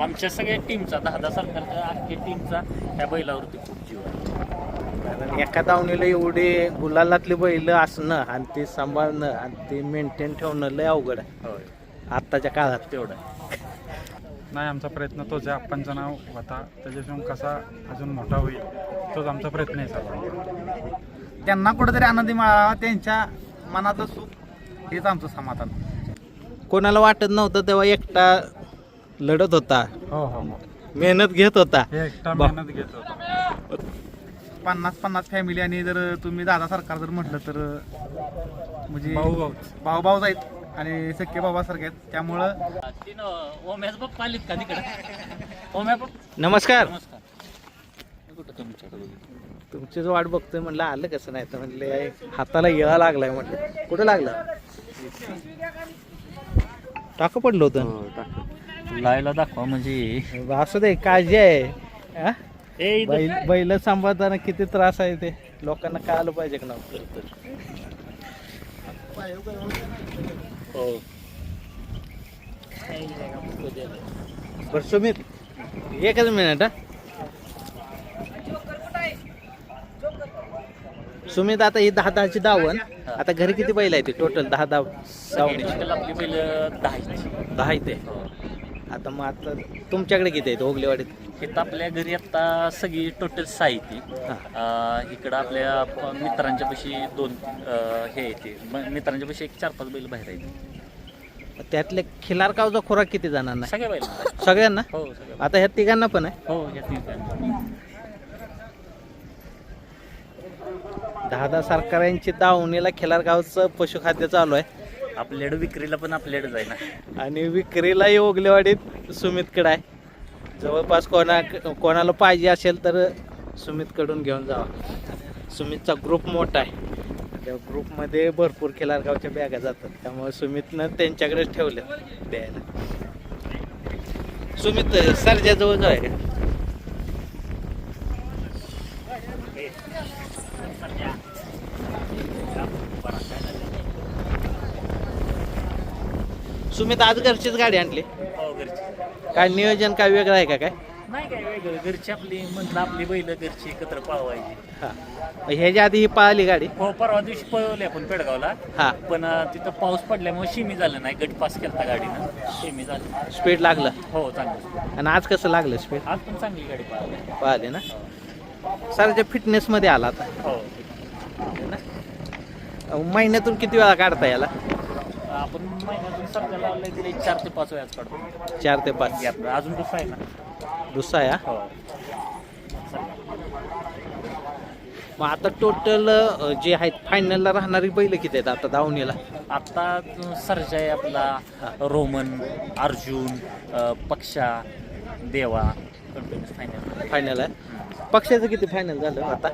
आमच्या सगळ्या टीमचा 10 सरकारच्या अख्ख्या टीमचा ह्या बैलावरती खूप जीव आहे. कारण एका दावणीला एवढे गुलालातले बैल असणं आणि ते सांभाळणं आणि ते मेंटेन ठेवणं लय अवघड आहे होय आत्ताच्या काळात. तेवढं नाही, आमचा प्रयत्न तोच आहे. आप्पांचं नाव होता त्याच्यापासून कसा अजून मोठा होईल तोच आमचा प्रयत्न आहे सर्वांचा. त्यांना कुठेतरी आनंदी मिळावा, त्यांच्या मनाचं सुख हेच आमचं समाधान. कोणाला वाटत नव्हतं तेव्हा एकटा लढत होता, हो हो हो, मेहनत घेत होता. हे एकटा मेहनत घेत होता. 50-50 फॅमिली आणि जर तुम्ही दादा सरकार जर म्हटलं तर म्हणजे भाऊ भाऊ आहेत आणि सख्खे बाबासारखे आहेत. त्यामुळं ओम्याच बाप्पा आलीत का तिकडे? ओम्या बाप्पा नमस्कार. नमस्कार. कुठं तुमच्याकडे तुमचीच वाट बघतोय म्हणलं आलं कसं नाही तर म्हणले हाताला येळा लागलाय म्हटलं. कुठं लागलं? टाकं पडलं होतं. लायला दाखवा म्हणजे असं दे काळजी आहे हा? ए इथं- बैल सांभाळताना किती त्रास आहे ते लोकांना कळालं पाहिजे का नव्हतं. हो बरं सुमित एकच मिनिट हा. सुमित आता ही 10-10ची दावण. आता घरी किती बैल आहे ते टोटल? 10 दावणीची टोटल आपली बैल 10 10 इथे. आता मग आता तुमच्याकडे किती आहेत ओगलेवाडीत? इथं आपल्या घरी आता सगळी टोटल 6 येते. इकडं आपल्या मित्रांच्या पाशी 2 हे येते. मित्रांच्या पाशी 4-5 बैल बाहेर आहेत. त्यातले खिलार कावचा खोराक किती जणांना? सगळ्या बैल सगळ्यांना. हो सगळ्या. आता ह्या तिघांना पण आहे. हो या 3 10 सरकारांची दावणीला खिलार गावचं पशुखाद्य चालू आहे आपल्याकडे विक्रीला पण आपल्याकडे आहे ना. आणि विक्रीला ओगलेवाडीत सुमितकडे आहे. जवळपास कोणाला पाहिजे असेल तर सुमितकडून घेऊन जावा. सुमितचा ग्रुप मोठा आहे, त्या ग्रुपमध्ये भरपूर खिलार गावच्या बॅगा जातात. त्यामुळे सुमितनं त्यांच्याकडेच ठेवले द्यायला. सुमित सरजाजवळ जाऊ आहे का? सुमित आज घरचीच गाडी आणली? हो घरची. काय नियोजन काय वेगळं आहे का? काय नाही काय वेगळं, घरची आपली म्हटलं आपली बैल घरची एकत्र पळवायची. हा, ह्याच्या आधी ही पळाली गाडी? हो परवा दिवशी पळवली आपण पेडगावला. हा, पण तिथं पाऊस पडल्यामुळे शिमी झालं नाही. गट पास केलता गाडीनं, शिमी झालं. स्पीड लागलं. हो चांगलं. आणि आज कसं लागलं स्पीड? आज पण चांगली गाडी पळवली. पळाली ना. सरच्या फिटनेस मध्ये आला आता हो महिन्यातून किती वेळा काढता याला? आपण महिन्यातून सध्या लावलंय तिला 4 ते 5 वेळाच काढतो. 4 ते 5. गॅप अजून दुसरा आहे ना. दुसरा आहे हा? हो मग आता टोटल जे आहेत फायनलला राहणारी बैल किती आहेत आता दावणीला? आता सर्जा आहे आपला, रोमन, अर्जुन, पक्षा, देवा फायनल. फायनल आहे. पक्षाचं किती फायनल झालं आता?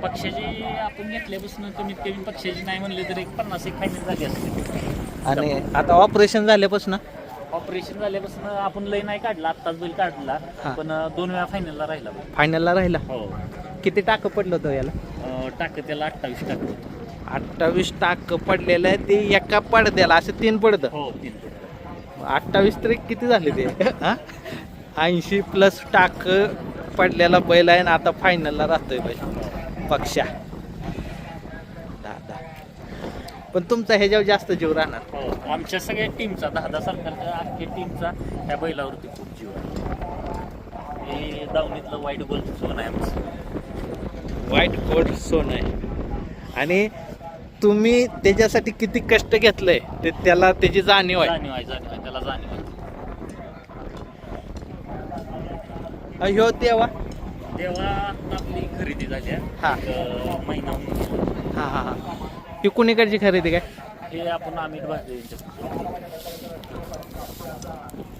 पक्षाची आपण घेतल्यापासून कमीत कमी पक्षाची नाही म्हणले तर 50 एक फायनल झाली असते. आणि आता ऑपरेशन झाल्यापासून? ऑपरेशन झाल्यापासून आपण लय नाही काढला, आत्ताच बैल काढला. हा. पण 2 वेळा फायनलला राहिला. फायनलला राहिला. हो किती टाकं पडलं होतं याला? टाक त्याला 28 टाकलं होतं. 28 टाकं पडलेलं आहे. ते एका पडद्याला असं 3 पडतं. हो 3 28 तरी किती झाले ते? 80+ टाक पडलेला बैल आहे. आणि आता फायनलला राहतोय बैल पक्षा. पण तुमचा ह्याच्यावर जास्त जीव राहणार. हो आमच्या सगळ्या टीमचा 10 सरकारच्या अख्ख्या टीमचा ह्या बैलावरती खूप जीव आहे. हे दावणीतलं वाईट गोल सोन आहे आमचं. व्हाईट गोल्ड सोन आहे. आणि तुम्ही त्याच्यासाठी किती कष्ट घेतलंय ते त्याला त्याची जाणीव आहे. जाणीव आहे त्याला जाणीव आहे. ह्यो तेव्हा तेव्हा आता आपली खरेदी झाली आहे. हा. एक महिना होऊन हा हा हा. ही कुणीकडची खरेदी काय? हे आपण अमित भारती यांच्या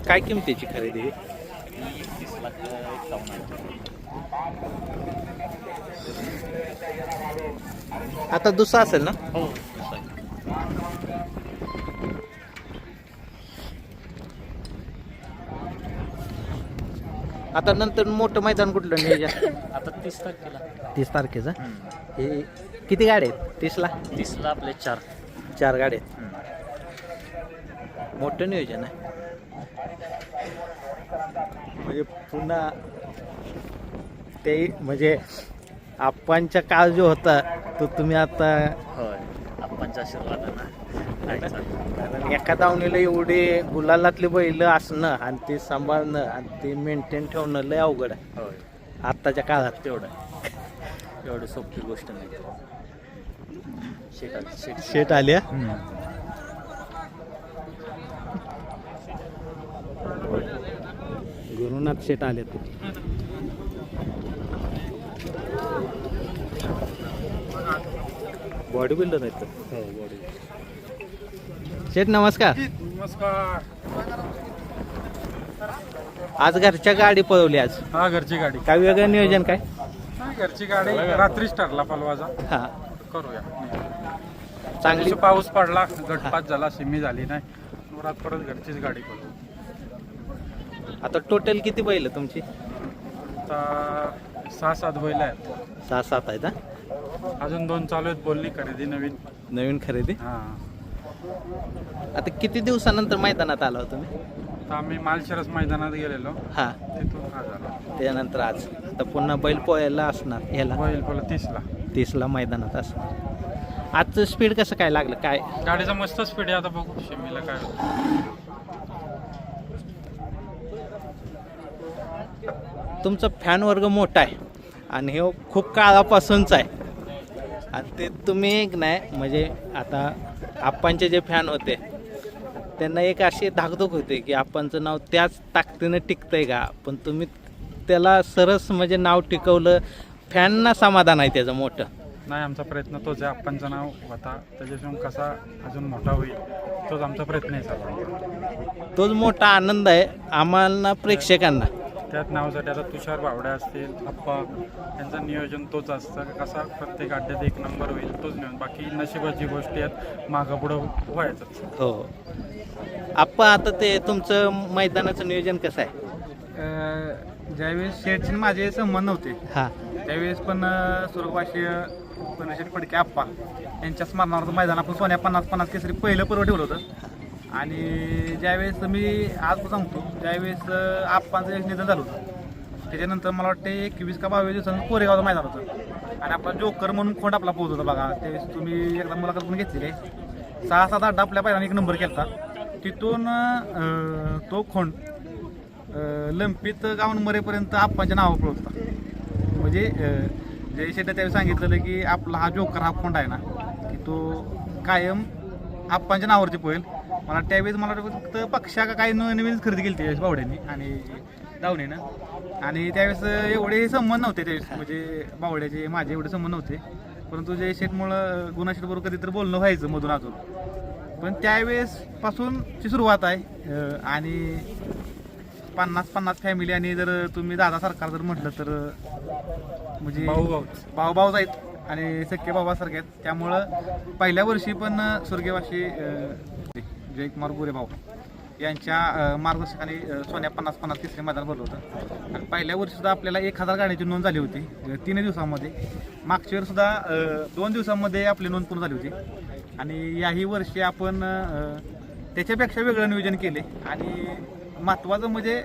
काय किमतीची खरेदी? 31,51,000. आता दुसरा असेल ना? हो आता नंतर मोठं मैदान कुठलं नियोजन? आता 30 तारखेला. 30 तारखेचा. हे किती गाड्या आहेत? 30ला 30ला आपले 4 गाड्या आहेत. मोठं नियोजन आहे. म्हणजे पुन्हा ते म्हणजे आप्पांचा काळ जो होता तो तुम्ही आता, होय आप्पांच्या आशीर्वादानं नाही चाललं. कारण एका दावणीला एवढे गुलालातले बैल असणं आणि ते सांभाळणं आणि ते मेंटेन ठेवणं लय अवघड आहे होय आत्ताच्या काळात. तेवढं एवढी सोपी गोष्ट नाही. शेट शेट आल्या गुरुनाथ शेट आले ते. बॉडी बिल्डर आहेत तर. शेट नमस्कार. नमस्कार. आज घरच्या गाडी पळवली आज, हा घरची गाडी. काय वेगळं नियोजन काय? घरची गाडी रात्रीच ठरला पलवाजा. हा करूया. चांगली. दिवशी पाऊस पडला, गटपात झाला, सिमी झाली नाही, रात परत घरचीच गाडी करू. आता टोटल किती बैल तुमची? आता 6-7 बैल आहेत. 6-7 आहेत. हा अजून 2 चालू आहेत बोलणी खरेदी नवीन. नवीन खरेदी. हा आता किती दिवसानंतर मैदानात आला होता तुम्ही? तर आम्ही मालशिरस मैदानात गेलेलो, हा तिथून हा झाला. त्यानंतर आज आता पुन्हा बैल पोहायला असणार ह्याला बैल बोला 30ला. 30ला मैदानात असणार. आजचं स्पीड कसं काय लागलं काय? गाडीचा मस्त स्पीड आहे. आता बघू शिमीला काय होतं. तुमचा फॅन वर्ग मोठा आहे आणि हे खूप काळापासूनच आहे आणि ते तुम्ही एक नाही म्हणजे आता आप्पांचे जे फॅन होते त्यांना एक अशी धाकधूक होते की आप्पांचं नाव त्याच ताकदीनं टिकतंय का, पण तुम्ही त्याला सरस म्हणजे नाव टिकवलं. फॅनना समाधान आहे त्याचं मोठं. नाही, आमचा प्रयत्न तोच आहे. आप्पांचं नाव होता त्याच्यापासून कसा अजून मोठा होईल तोच आमचा प्रयत्न आहे सर्वांचा. तोच मोठा आनंद आहे आम्हाला प्रेक्षकांना. त्यात नावासाठी आता तुषार बावड्या असतील, आप्पा यांचं नियोजन तोच असतं. कसा प्रत्येक अड्ड्यात 1 नंबर होईल तोच नियोजन. बाकी नशिबाची गोष्टी आहेत, मागं पुढं व्हायचंच. हो आप्पा, आता ते तुमचं मैदानाचं नियोजन कसं आहे? ज्यावेळेस शेठचे माझे संबंध नव्हते हां त्यावेळेस पण स्वर्गवासी शेठ फडके आप्पा यांच्या स्मरणार्थ मैदान आपण सोन्या 50-50 केसरी पहिलं पर्व ठेवलं होतं. आणि ज्यावेळेस मी आज सांगतो ज्यावेळेस आप्पांचं एक निधन झालं होतं त्याच्यानंतर मला वाटते 21 का 22 दिवसांचं कोरेगावचं मैदान होतं आणि आपला जोकर म्हणून खोंड आपला पोहोच होता बघा. त्यावेळेस तुम्ही एकदा मुलाखत पण घेतलेली आहे. 6-7 अड्डा आपल्या पहिल्याने 1 नंबर केला. तिथून तो खोंड लंपीत गावून मरेपर्यंत आप्पांच्या नावावर पळत होता. म्हणजे जय शेट्टी त्यावेळी सांगितलेलं की आपला हा जोकर हा खोंड आहे ना की तो कायम आप्पांच्या नावावरती पळेल. मला त्यावेळेस मला फक्त पक्षा का काही नवीन खरेदी केली त्यावेळेस बावड्यांनी आणि दावणीनं. आणि त्यावेळेस एवढे संबंध नव्हते त्यावेळेस, म्हणजे बावड्याचे माझे एवढे संबंध नव्हते. परंतु जय शेटमुळं गुन्हा शेटबरोबर कधीतरी बोलणं व्हायचं मधून अजून. पण त्यावेळेस पासूनची सुरुवात आहे. आणि 50-50 फॅमिली आणि जर तुम्ही दादा सरकार जर म्हटलं तर म्हणजे भाऊ आहेत आणि सख्खे भावासारखे आहेत. त्यामुळं पहिल्या वर्षी पण स्वर्गवासी जयकुमार गोरे भाऊ यांच्या मार्गदर्शकाने सोन्या 50-50 तिसरे मैदान भरलं होतं. आणि पहिल्या वर्षी सुद्धा आपल्याला 1000 गाड्यांची नोंद झाली होती 3 दिवसांमध्ये. मागच्या वेळी सुद्धा 2 दिवसांमध्ये आपली नोंद पूर्ण झाली होती. आणि याही वर्षी आपण त्याच्यापेक्षा वेगळं नियोजन केले. आणि महत्त्वाचं म्हणजे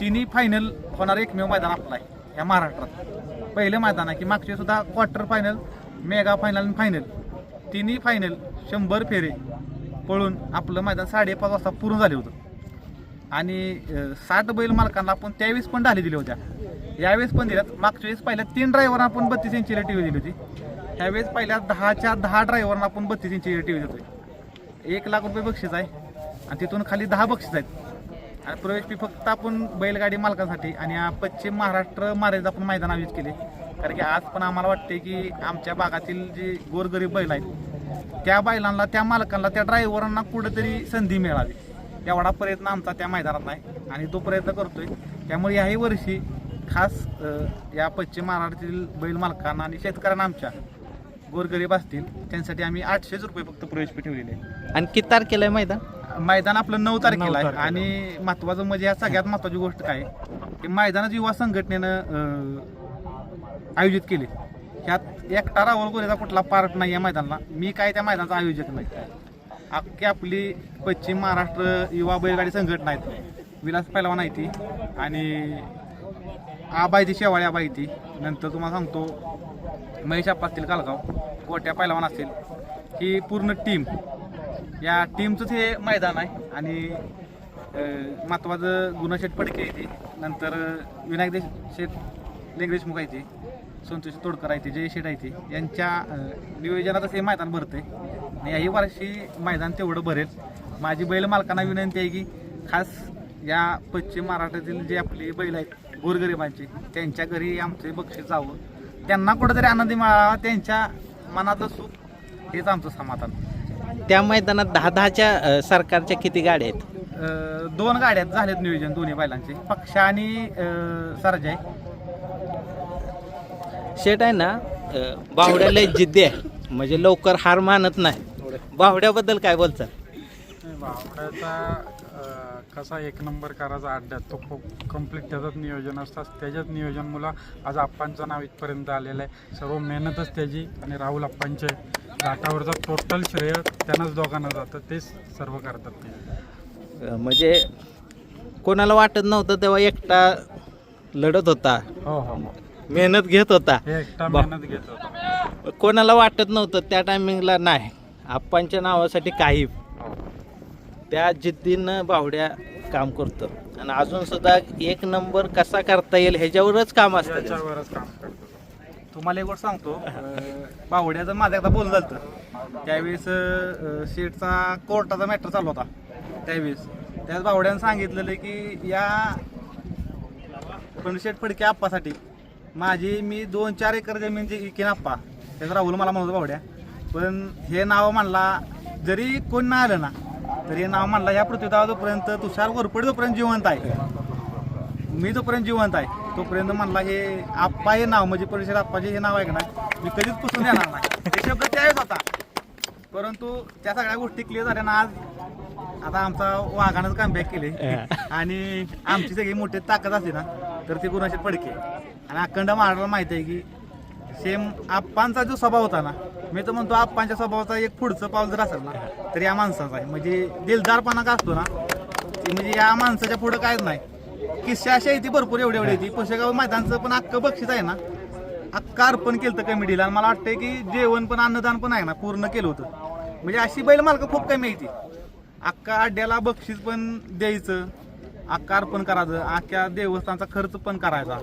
3 फायनल होणारं एकमेव मैदान आपलं आहे या महाराष्ट्रात. पहिलं मैदान आहे की मागच्या सुद्धा क्वार्टर फायनल, मेगा फायनल आणि फायनल 3 फायनल 100 फेरे पळून आपलं मैदान 5:30 वाजता पूर्ण झाले होतं. आणि 60 बैल मालकांना आपण त्यावेळेस पण ढाली दिल्या होत्या, यावेळेस पण दिल्यात. मागच्या वेळेस पहिल्या 3 ड्रायव्हरना आपण 32 इंचीला टी व्ही दिली होती. ह्यावेळेस पहिल्या 10 ड्रायव्हरना आपण 32 इंची टी व्ही देतोय. 1 लाख रुपये बक्षीस आहे आणि तिथून खाली 10 बक्षीस आहेत. आणि प्रवेश फी फक्त आपण बैलगाडी मालकांसाठी आणि पश्चिम महाराष्ट्र महाराज आपण मैदान आयोजित केले. कारण की आज पण आम्हाला वाटते की आमच्या भागातील जे गोरगरीब बैल आहेत त्या बैलांना, त्या मालकांना, त्या ड्रायव्हरांना कुठेतरी संधी मिळावी एवढा प्रयत्न आमचा त्या मैदानात नाही आणि तो प्रयत्न करतोय. त्यामुळे याही वर्षी खास या पश्चिम महाराष्ट्रातील बैल मालकांना आणि शेतकऱ्यांना आमच्या गोरगरीब असतील त्यांच्यासाठी आम्ही 800 रुपये फक्त प्रवेश फी ठेवलेली आहे. आणि किती तारखेला आहे मैदान? मैदान आपलं 9 तारखेला आहे. आणि महत्वाचं म्हणजे या सगळ्यात महत्वाची गोष्ट काय की मैदानात युवा संघटनेनं आयोजित केले. ह्यात एकटा राहुल गोरेचा कुठला पार्ट नाही या मैदानाला. मी काय त्या मैदानाचा आयोजक नाही. अख्खी आपली पश्चिम महाराष्ट्र युवा बैलगाडी संघटना आहेत विलास पैलवान आहे ती आणि आबाई ती शेवाळी आबाई ती. नंतर तुम्हाला सांगतो महेश आप्पा असतील कालगाव, गोट्या पैलवान असतील, ही पूर्ण टीम, या टीमचंच हे मैदान आहे. आणि महत्त्वाचं गुणाशेठ फडके आहे ती, नंतर विनायक शेठ लेंगदेशमुख आहे ती, संतोष तोडकर आहे ती, जय शेठ आहे ती, यांच्या नियोजनातच हे मैदान भरते आणि याही वर्षी मैदान तेवढं भरेल. माझी बैल मालकांना विनंती आहे की खास या पश्चिम महाराष्ट्रातील जे आपले बैल आहेत गोरगरिबांचे, त्यांच्या घरी आमचे बक्षीस जावं, त्यांना कुठेतरी आनंदी मिळावा, त्यांच्या मनातलं सुख हेच आमचं समाधान. त्या मैदानात 10-10च्या सरकारच्या किती गाड्या आहेत? 2 गाड्यात झालेत नियोजन दोन्ही बैलांचे, पक्षा आणि सरजा आहे. शेट आहे ना, बावड्याला जिद्दी आहे, म्हणजे लवकर हार मानत नाही. बावड्याबद्दल काय बोलतात? बावड्याचा कसा 1 नंबर करायचा अड्ड्यात तो खूप कम्प्लीट त्याचंच नियोजन असतं. त्याच्याच नियोजन मुलं आज आप्पांचं नाव इथपर्यंत आलेलं आहे. सर्व मेहनतच त्याची आणि राहुल आप्पांचे घाटावरचा टोटल श्रेय त्यांनाच दोघांना जातं, तेच सर्व करतात ते. म्हणजे कोणाला वाटत नव्हतं तेव्हा एकटा लढत होता, हो हो, मेहनत घेत होता, हे एकटा मेहनत घेत होता. कोणाला वाटत नव्हतं त्या टायमिंगला नाही आप्पांच्या नावासाठी काही. त्या जिद्दीनं बावड्या काम करतो आणि अजून सुद्धा 1 नंबर कसा करता येईल ह्याच्यावरच काम असतं. त्याच्यावरच काम करतो. तुम्हाला एक गोष्ट सांगतो, बावड्याचं माझं एकदा बोलणं झालं होतं. त्यावेळेस शेठचा कोर्टाचा मॅटर चालू होता. त्याच बावड्यानं सांगितलेलं की या शेठ फडके आप्पासाठी मी 2-4 एकर जमीन जी इकेन आप्पा, त्याचं राहुल मला म्हणतो बावड्या, पण हे नाव म्हणला जरी कोण नाही आलं ना तरी हे नाव म्हणला ह्या पृथ्वीतला जोपर्यंत तुषार घोरपडे जोपर्यंत जिवंत आहे, मी जोपर्यंत जिवंत आहे तोपर्यंत म्हणला हे आप्पा हे नाव म्हणजे परिषद आप्पाचे हे नाव आहे का नाही मी कधीच पुसून देणार नाही. हे शब्द त्यावेळेस होता, परंतु त्या सगळ्या गोष्टी क्लिअर झाल्या ना. आज आता आमचा वाघानंच कमबॅक केले आणि आमची सगळी मोठी ताकद असते ना तर ती गुणाशेठ फडके आणि अखंड महाराष्ट्राला माहिती आहे की सेम आप्पांचा जो स्वभाव होता ना, मी तर म्हणतो आप्पांच्या स्वभावाचा एक पुढचं पाऊल जर असेल ना तर या माणसाचा आहे. म्हणजे दिलदारपणा का असतो ना, म्हणजे या माणसाच्या पुढं कायच नाही. किस्से अशा येते भरपूर एवढे येते. पुशेगाव मैदानचं पण अख्खं बक्षीस आहे ना, अख्खं अर्पण केलं होतं कमिटीला आणि मला वाटतंय की जेवण पण अन्नदान पण आहे ना पूर्ण केलं होतं. म्हणजे अशी बैल मालकं खूप कमी येते. अख्खा अड्ड्याला बक्षीस पण द्यायचं, अख्खा अर्पण करायचं, अख्ख्या देवस्थानचा खर्च पण करायचा.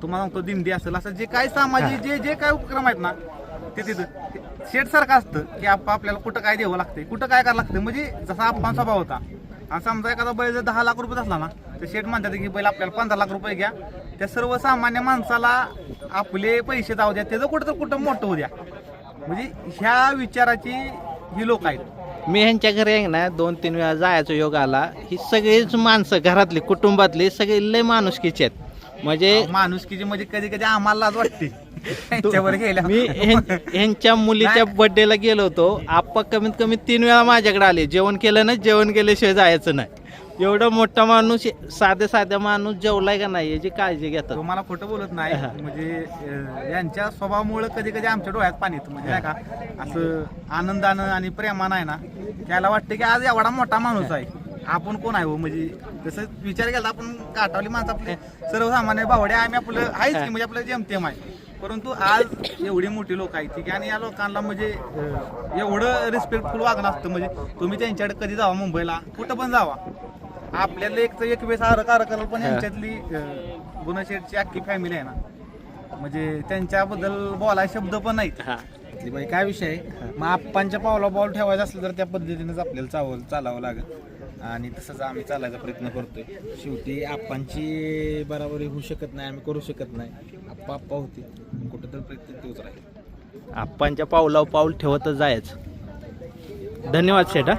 तुम्हाला सांगतो दिंडी असेल असं जे काय सामाजिक जे काय उपक्रम आहेत ना ते तिथं शेठ सारखं असतं की आपल्याला कुठं काय द्यावं लागतंय, कुठं काय करावं लागतं. म्हणजे जसा आपण स्वभाव होता आणि समजा एखादा बैल जर 10 लाख रुपये असला ना तर शेठ म्हणतात की बैल आपल्याला 15 लाख रुपये घ्या, त्या सर्वसामान्य माणसाला आपले पैसे जाऊ द्या, त्याचं कुठं मोठं होऊ द्या. म्हणजे ह्या विचाराची ही लोक आहेत. मी ह्यांच्या घरी आहे ना 2-3 वेळा जायचा योग आला. ही सगळीच माणसं घरातली कुटुंबातली सगळी लय माणुसकीची आहेत. म्हणजे माणुसकीची म्हणजे कधी कधी आम्हाला लाज वाटते त्यांच्यावर गेल्या. मी ह्यांच्या मुलीच्या बर्थडेला गेलो होतो. आप्पा कमीत कमी 3 वेळा माझ्याकडे आले. जेवण केलं ना, जेवण केल्याशिवाय जायचं नाही. एवढा मोठा माणूस, साध्या माणूस जेवलाय का नाही याची काळजी घेतात. तुम्हाला खोटं बोलत नाही. म्हणजे यांच्या स्वभावामुळे कधी कधी आमच्या डोळ्यात पाणी येतं. म्हणजे नाही का असं आनंदानं आणि प्रेमानं आहे ना, त्याला वाटतं की आज एवढा मोठा माणूस आहे, आपण कोण आहे हो. म्हणजे तसं विचार केला आपण काटावली माणसं आपले सर्वसामान्य बावड्या आम्ही आपलं आहेच की, म्हणजे आपलं जेमतेम आहे. परंतु आज एवढी मोठी लोक आहेत की आणि या लोकांना म्हणजे एवढं रिस्पेक्टफुल वागणं असतं. म्हणजे तुम्ही त्यांच्याकडे कधी जावा, मुंबईला कुठं पण जावा, आपल्याला एक वेळेस कराल. पण यांच्यातली गुणशेठची अख्खी फॅमिली आहे ना, म्हणजे त्यांच्याबद्दल बोलायचे शब्द पण नाहीत. बाई काय विषय आहे, मग आप्पांच्या पावला बॉल ठेवायचा असलं तर त्या पद्धतीनेच आपल्याला चालावं लागेल आणि तसंच आम्ही चालायचा प्रयत्न करतोय. शेवटी आप्पांची बराबरी होऊ शकत नाही, आम्ही करू शकत नाही. आप्पा होती, कुठं तर प्रयत्न तोच राहील. आप्पांच्या पावलावर पाऊल ठेवतच जायचं. धन्यवाद शेठ.